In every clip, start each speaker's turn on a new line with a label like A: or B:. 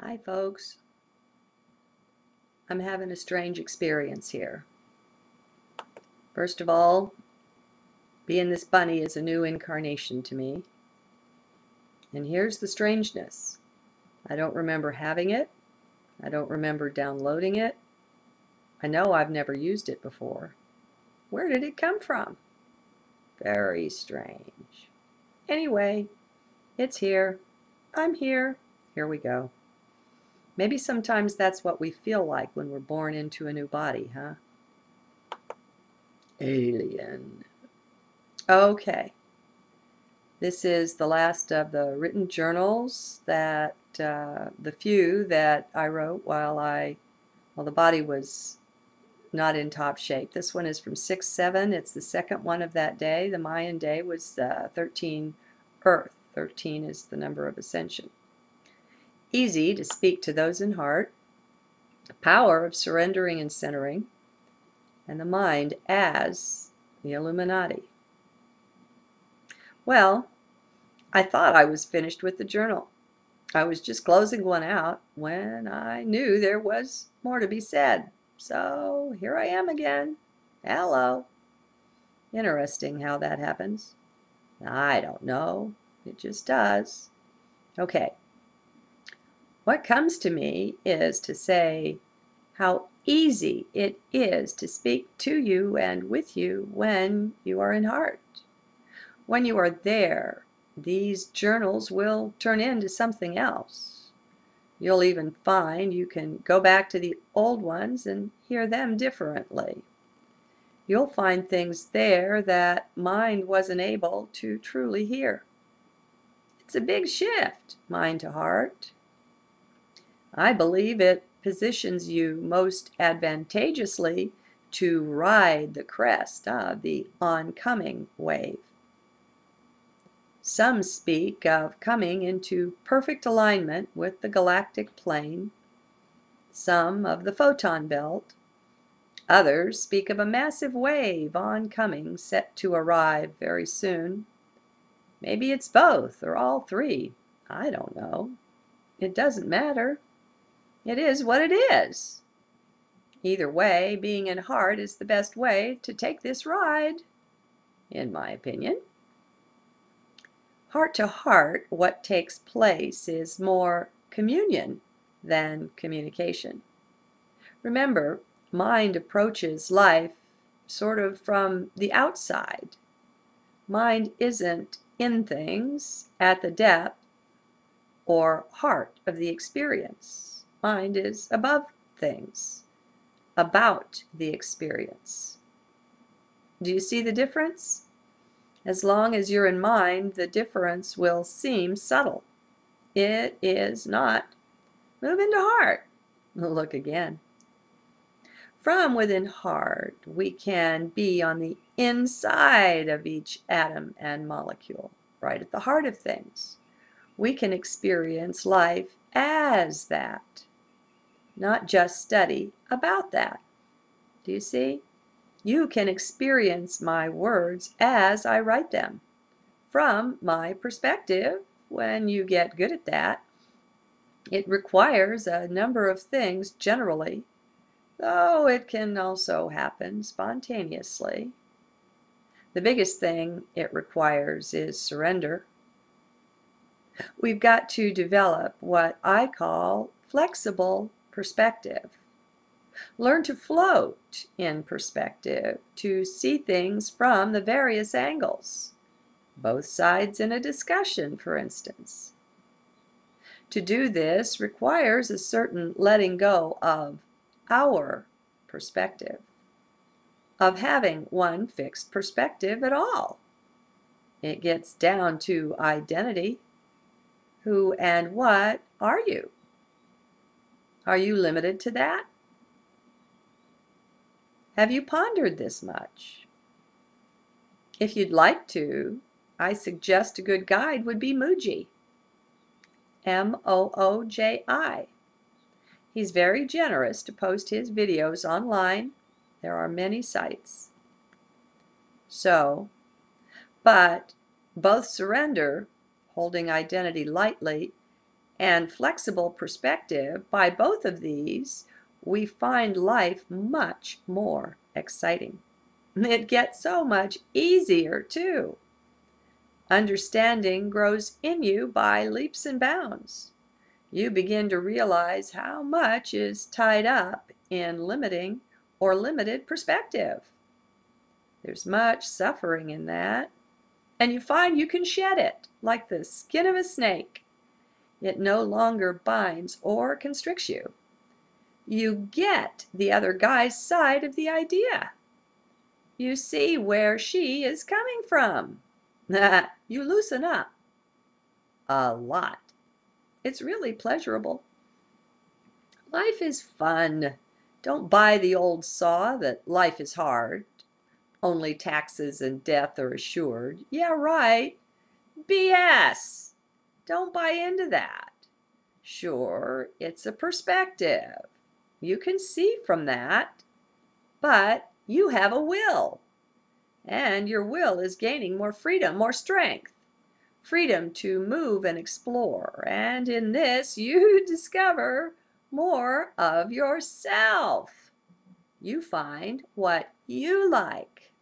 A: Hi folks, I'm having a strange experience here. First of all, being this bunny is a new incarnation to me. And here's the strangeness. I don't remember having it. I don't remember downloading it. I know I've never used it before. Where did it come from? Very strange. Anyway, it's here. I'm here. Here we go. Maybe sometimes that's what we feel like when we're born into a new body, huh? Alien. Okay. This is the last of the written journals that, the few that I wrote while the body was not in top shape. This one is from 6/7. It's the second one of that day. The Mayan day was 13 Earth. 13 is the number of ascension. Easy to speak to those in heart, the power of surrendering and centering, and the mind as the Illuminati. Well, I thought I was finished with the journal. I was just closing one out when I knew there was more to be said. So here I am again. Hello. Interesting how that happens. I don't know. It just does. Okay. What comes to me is to say how easy it is to speak to you and with you when you are in heart. When you are there, these journals will turn into something else. You'll even find you can go back to the old ones and hear them differently. You'll find things there that mind wasn't able to truly hear. It's a big shift, mind to heart. I believe it positions you most advantageously to ride the crest of the oncoming wave. Some speak of coming into perfect alignment with the galactic plane, some of the photon belt. Others speak of a massive wave oncoming set to arrive very soon. Maybe it's both or all three. I don't know. It doesn't matter. It is what it is. Either way, being in heart is the best way to take this ride, in my opinion. Heart to heart, what takes place is more communion than communication. Remember, mind approaches life sort of from the outside. Mind isn't in things at the depth or heart of the experience. Mind is above things, about the experience. Do you see the difference? As long as you're in mind, the difference will seem subtle. It is not. Move into heart. Look again. From within heart, we can be on the inside of each atom and molecule, right at the heart of things. We can experience life as that, not just study about that. Do you see? You can experience my words as I write them. From my perspective, when you get good at that, it requires a number of things generally, though it can also happen spontaneously. The biggest thing it requires is surrender. We've got to develop what I call flexible perspective. Learn to float in perspective, to see things from the various angles, both sides in a discussion, for instance. To do this requires a certain letting go of our perspective, of having one fixed perspective at all. It gets down to identity. Who and what are you? Are you limited to that? Have you pondered this much? If you'd like to, I suggest a good guide would be Mooji. M-O-O-J-I. He's very generous to post his videos online. There are many sites. But both surrender, holding identity lightly, and flexible perspective, by both of these, we find life much more exciting. It gets so much easier, too. Understanding grows in you by leaps and bounds. You begin to realize how much is tied up in limiting or limited perspective. There's much suffering in that, and you find you can shed it like the skin of a snake. It no longer binds or constricts you. You get the other guy's side of the idea. You see where she is coming from. You loosen up a lot. It's really pleasurable. Life is fun. Don't buy the old saw that life is hard. Only taxes and death are assured. Yeah, right. BS. Don't buy into that. Sure, it's a perspective. You can see from that, but you have a will. And your will is gaining more freedom, more strength. Freedom to move and explore. And in this, you discover more of yourself. You find what you like.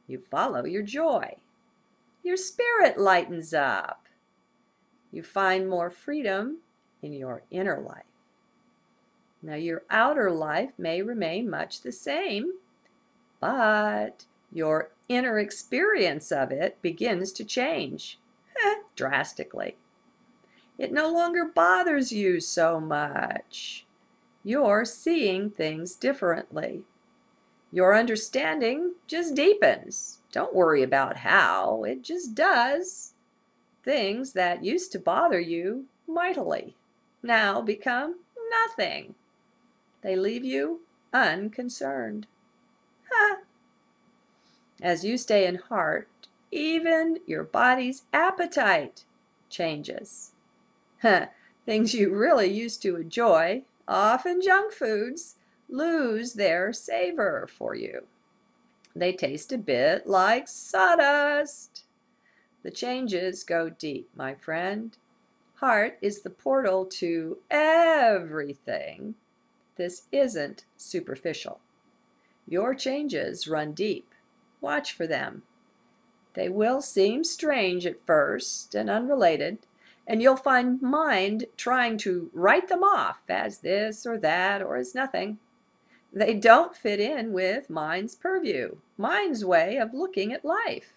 A: You follow your joy. Your spirit lightens up. You find more freedom in your inner life. Now, your outer life may remain much the same, but your inner experience of it begins to change drastically. It no longer bothers you so much. You're seeing things differently. Your understanding just deepens. Don't worry about how, it just does. Things that used to bother you mightily now become nothing. They leave you unconcerned. As you stay in heart, even your body's appetite changes. Things you really used to enjoy, often junk foods, lose their savor for you. They taste a bit like sawdust. The changes go deep, my friend. Heart is the portal to everything. This isn't superficial. Your changes run deep. Watch for them. They will seem strange at first and unrelated, and you'll find mind trying to write them off as this or that or as nothing. They don't fit in with mind's purview, mind's way of looking at life.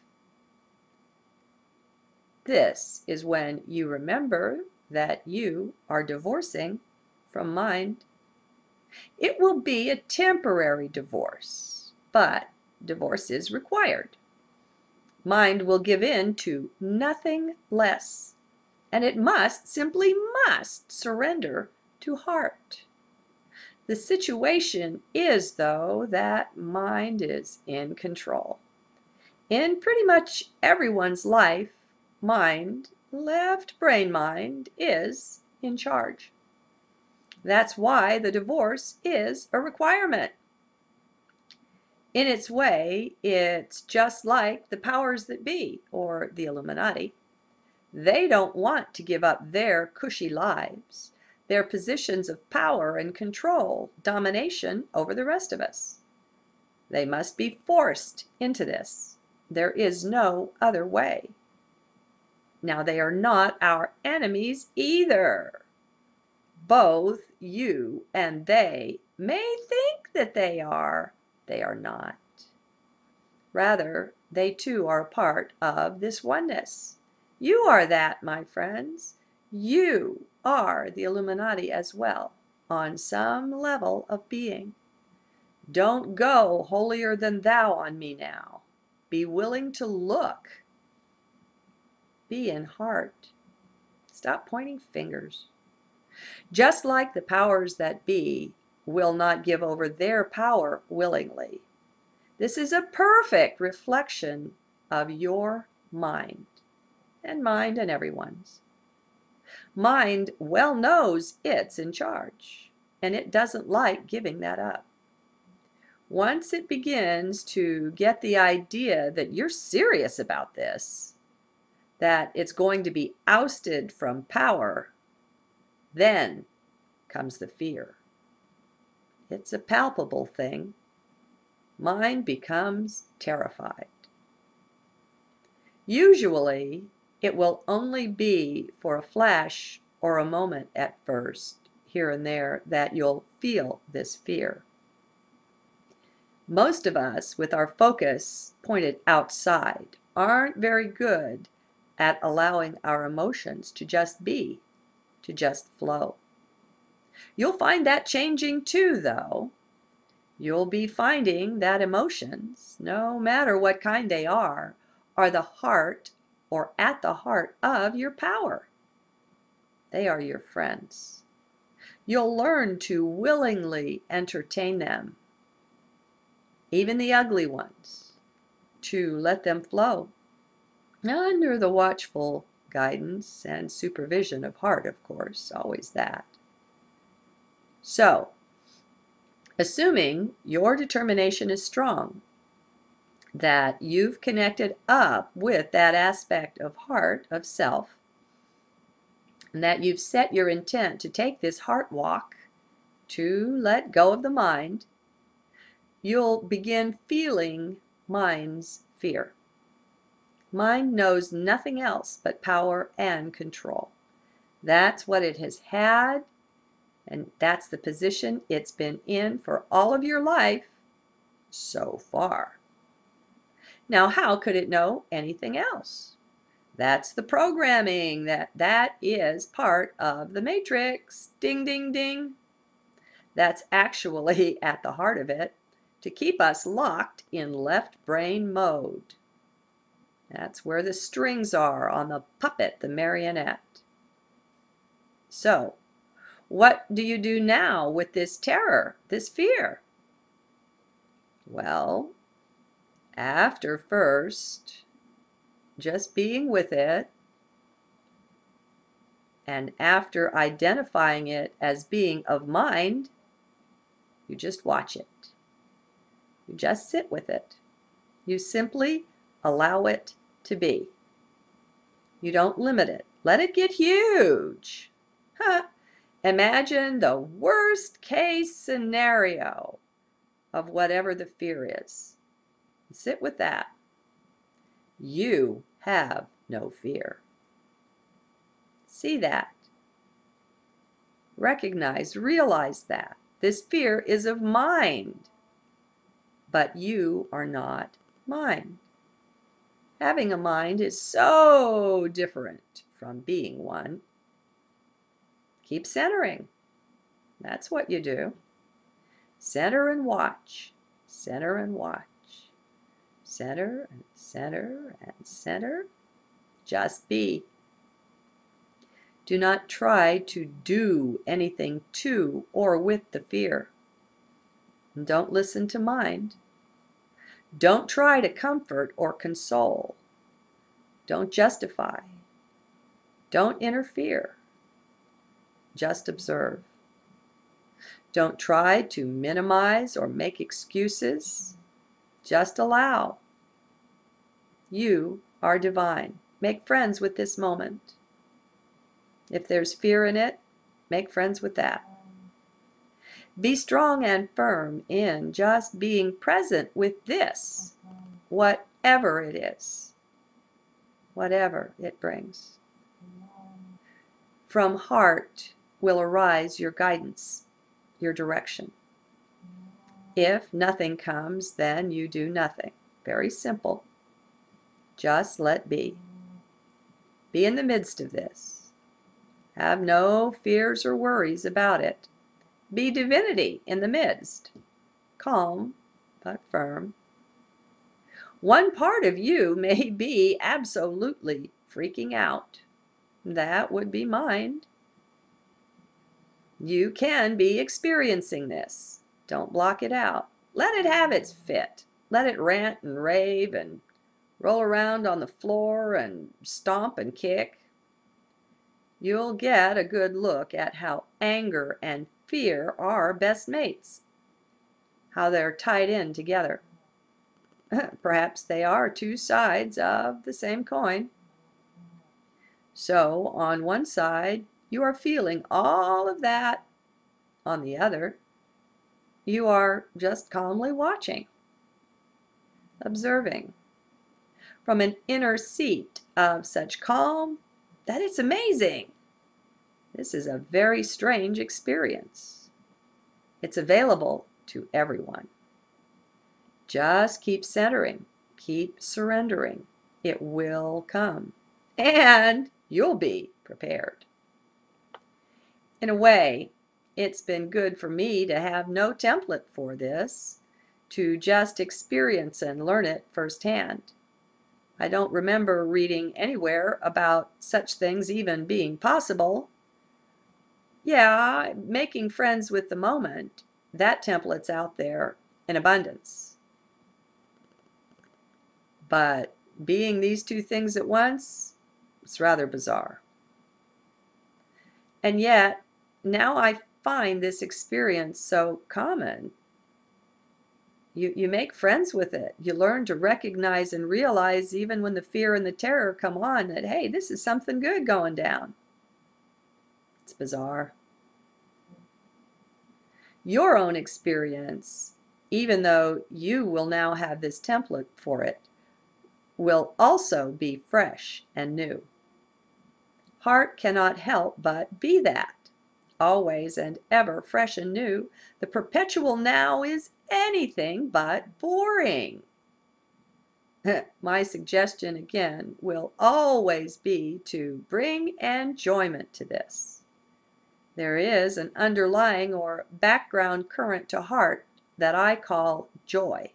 A: This is when you remember that you are divorcing from mind. It will be a temporary divorce, but divorce is required. Mind will give in to nothing less, and it simply must surrender to heart. The situation is, though, that mind is in control. In pretty much everyone's life, mind, left brain mind, is in charge. That's why the divorce is a requirement. In its way, it's just like the powers that be, or the Illuminati. They don't want to give up their cushy lives, their positions of power and control, domination over the rest of us. They must be forced into this. There is no other way. Now, they are not our enemies either. Both you and they may think that they are. They are not. Rather, they too are a part of this oneness. You are that, my friends. You are the Illuminati as well, on some level of being. Don't go holier than thou on me now. Be willing to look. Be in heart. Stop pointing fingers. Just like the powers that be will not give over their power willingly. This is a perfect reflection of your mind and everyone's. Mind well knows it's in charge, and it doesn't like giving that up. Once it begins to get the idea that you're serious about this, that it's going to be ousted from power, Then comes the fear. It's a palpable thing. Mind becomes terrified. Usually, it will only be for a flash or a moment at first, here and there, that you'll feel this fear. Most of us, with our focus pointed outside, aren't very good at allowing our emotions to just be, to just flow. You'll find that changing too, though. You'll be finding that emotions, no matter what kind they are the heart or at the heart of your power. They are your friends. You'll learn to willingly entertain them, even the ugly ones, to let them flow, under the watchful guidance and supervision of heart, of course, always that. So, assuming your determination is strong, that you've connected up with that aspect of heart, of self, and that you've set your intent to take this heart walk, to let go of the mind, you'll begin feeling mind's fear. Mind knows nothing else but power and control. That's what it has had, and that's the position it's been in for all of your life so far. Now, how could it know anything else? That's the programming. That is part of the matrix. Ding, ding, ding. That's actually at the heart of it, to keep us locked in left brain mode. That's where the strings are on the puppet, the marionette. So, what do you do now with this terror, this fear? Well, after first just being with it, and after identifying it as being of mind, you just watch it. You just sit with it. You simply allow it to be. You don't limit it. Let it get huge. Imagine the worst case scenario of whatever the fear is. Sit with that. You have no fear. See that. Recognize, realize that. This fear is of mind, but you are not mind. Having a mind is so different from being one. Keep centering. That's what you do. Center and watch. Center and watch. Center and center and center. Just be. Do not try to do anything to or with the fear. And don't listen to mind. Don't try to comfort or console. Don't justify. Don't interfere. Just observe. Don't try to minimize or make excuses. Just allow. You are divine. Make friends with this moment. If there's fear in it, make friends with that. Be strong and firm in just being present with this, whatever it is, whatever it brings. From heart will arise your guidance, your direction. If nothing comes, then you do nothing. Very simple. Just let be. Be in the midst of this. Have no fears or worries about it. Be divinity in the midst. Calm, but firm. One part of you may be absolutely freaking out. That would be mind. You can be experiencing this. Don't block it out. Let it have its fit. Let it rant and rave and roll around on the floor and stomp and kick. You'll get a good look at how anger and fear are best mates, how they're tied in together. Perhaps they are two sides of the same coin. So on one side, you are feeling all of that. On the other, you are just calmly watching, observing, from an inner seat of such calm that it's amazing. This is a very strange experience. It's available to everyone. Just keep centering, keep surrendering. It will come, and you'll be prepared. In a way, it's been good for me to have no template for this, to just experience and learn it firsthand. I don't remember reading anywhere about such things even being possible. Yeah, making friends with the moment, that template's out there in abundance. But being these two things at once, it's rather bizarre. And yet, now I find this experience so common. You make friends with it. You learn to recognize and realize, even when the fear and the terror come on, that, hey, this is something good going down. It's bizarre. Your own experience, even though you will now have this template for it, will also be fresh and new. Heart cannot help but be that. Always and ever fresh and new, the perpetual now is anything but boring. My suggestion again will always be to bring enjoyment to this. There is an underlying or background current to heart that I call joy,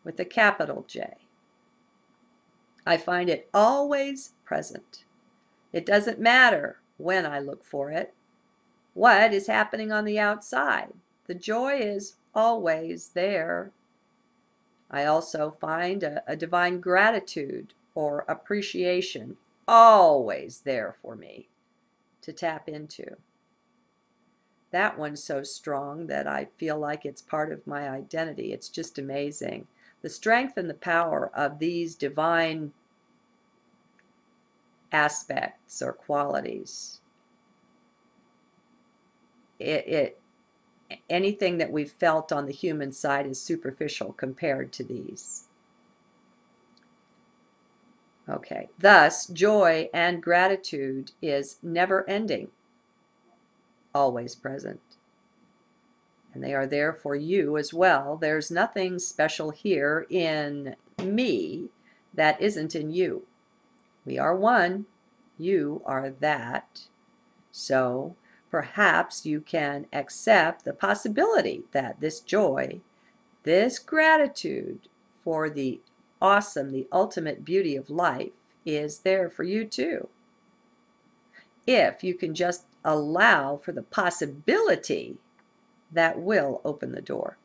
A: with a capital J. I find it always present. It doesn't matter when I look for it. What is happening on the outside? The joy is always there. I also find a divine gratitude or appreciation always there for me to tap into. That one's so strong that I feel like it's part of my identity. It's just amazing. The strength and the power of these divine aspects or qualities. Anything that we've felt on the human side is superficial compared to these. Okay, thus joy and gratitude is never ending, always present. And they are there for you as well. There's nothing special here in me that isn't in you. We are one. You are that. So perhaps you can accept the possibility that this joy, this gratitude for the awesome, the ultimate beauty of life is there for you too. If you can just allow for the possibility, that will open the door.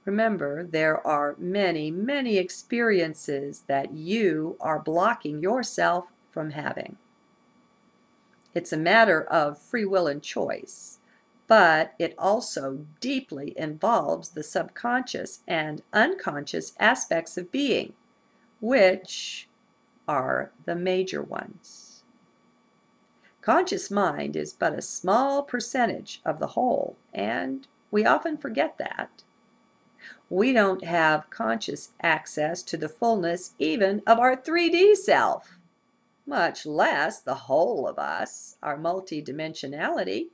A: Remember, there are many, many experiences that you are blocking yourself from having. It's a matter of free will and choice, but it also deeply involves the subconscious and unconscious aspects of being, which are the major ones. Conscious mind is but a small percentage of the whole, and we often forget that. We don't have conscious access to the fullness even of our 3D self, much less the whole of us, our multidimensionality.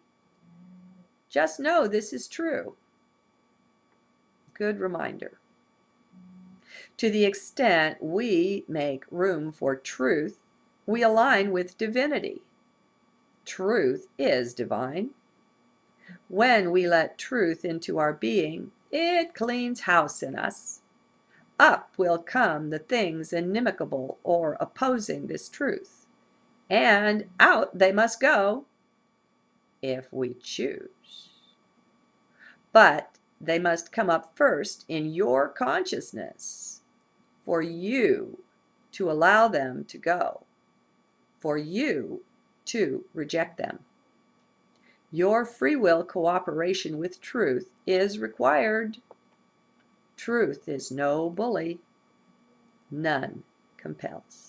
A: Just know this is true. Good reminder. To the extent we make room for truth, we align with divinity. Truth is divine. When we let truth into our being, it cleans house in us. Up will come the things inimical or opposing this truth, and out they must go if we choose. But they must come up first in your consciousness for you to allow them to go, for you to reject them. Your free will cooperation with truth is required. Truth is no bully. None compels.